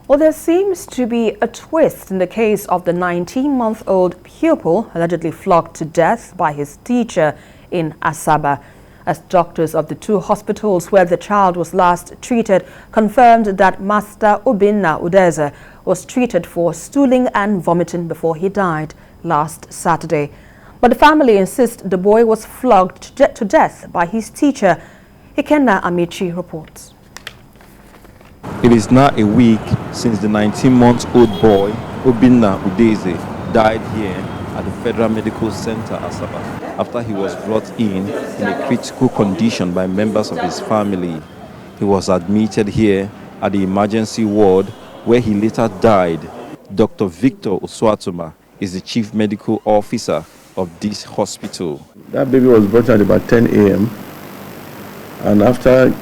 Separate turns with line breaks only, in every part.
Well, there seems to be a twist in the case of the 19-month-old pupil allegedly flogged to death by his teacher in Asaba, as doctors of the two hospitals where the child was last treated confirmed that Master Obinna Udeze was treated for stooling and vomiting before he died last Saturday. But the family insists the boy was flogged to death by his teacher. Ikenna Amici reports.
It is now a week since the 19-month-old boy, Obinna Udeze, died here at the Federal Medical Center, Asaba, after he was brought in a critical condition by members of his family. He was admitted here at the emergency ward where he later died. Dr. Victor Oswatuma is the chief medical officer of this hospital.
That baby was brought at about 10 a.m. and after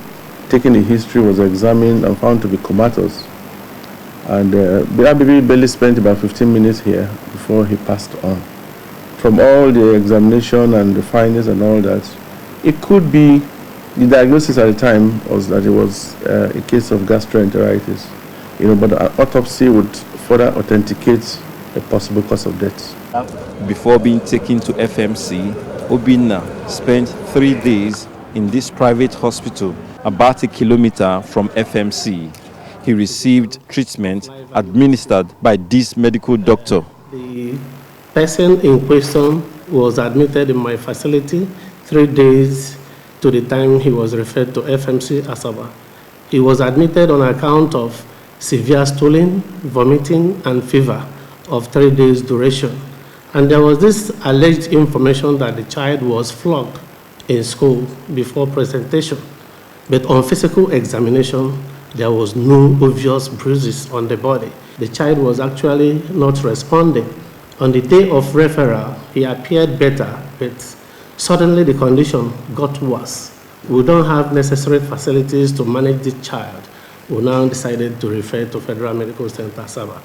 taking a history, was examined and found to be comatose. And that baby barely spent about 15 minutes here before he passed on. From all the examination and the findings and all that, it could be, the diagnosis at the time was that it was a case of gastroenteritis. But the autopsy would further authenticate a possible cause of death.
Before being taken to FMC, Obinna spent 3 days in this private hospital about 1 kilometer from FMC. He received treatment administered by this medical doctor.
The person in question was admitted in my facility 3 days to the time he was referred to FMC Asaba. He was admitted on account of severe stooling, vomiting, and fever of 3 days duration. And there was this alleged information that the child was flogged in school before presentation. But on physical examination, there was no obvious bruises on the body. The child was actually not responding. On the day of referral, he appeared better, but suddenly the condition got worse. We don't have necessary facilities to manage the child. We now decided to refer to Federal Medical Center, Asaba.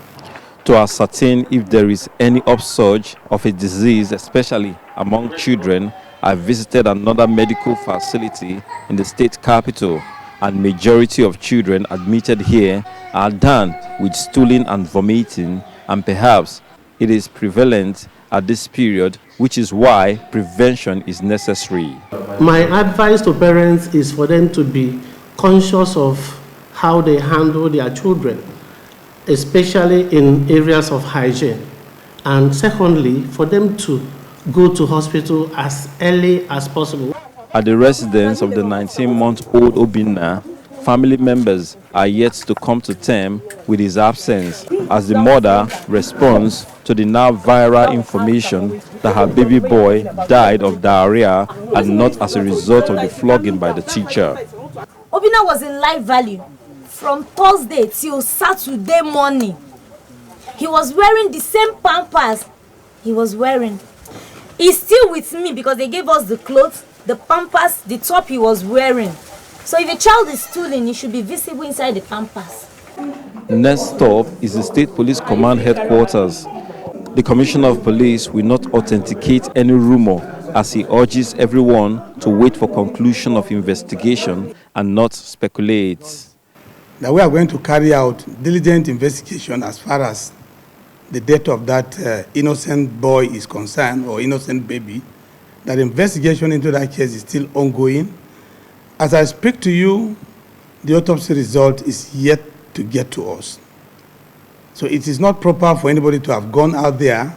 To ascertain if there is any upsurge of a disease, especially among children, I visited another medical facility in the state capital, and majority of children admitted here are done with stooling and vomiting, and perhaps it is prevalent at this period, which is why prevention is necessary.
My advice to parents is for them to be conscious of how they handle their children, especially in areas of hygiene. And secondly, for them to go to hospital as early as possible.
At the residence of the 19-month-old Obinna, family members are yet to come to terms with his absence, as the mother responds to the now viral information that her baby boy died of diarrhea and not as a result of the flogging by the teacher.
Obinna was in Life Valley from Thursday till Saturday morning. He was wearing the same pampers he was wearing. He's still with me because they gave us the clothes, the pampers, the top he was wearing. So if a child is stooling, it should be visible inside the pampers.
Next stop is the State Police Command Headquarters. The Commissioner of Police will not authenticate any rumor, as he urges everyone to wait for conclusion of investigation and not speculate.
That we are going to carry out diligent investigation as far as the death of that innocent boy is concerned, or innocent baby. That investigation into that case is still ongoing. As I speak to you, the autopsy result is yet to get to us. So it is not proper for anybody to have gone out there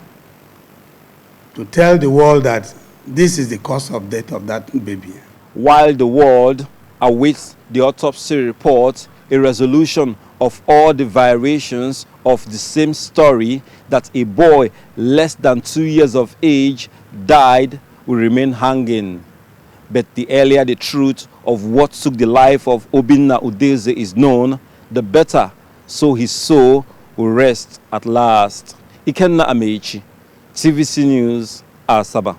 to tell the world that this is the cause of death of that baby.
While the world awaits the autopsy report, a resolution of all the variations of the same story that a boy less than 2 years of age died will remain hanging. But the earlier the truth of what took the life of Obinna Udeze is known, the better, so his soul will rest at last. Ikenna Amici, TVC News, Asaba.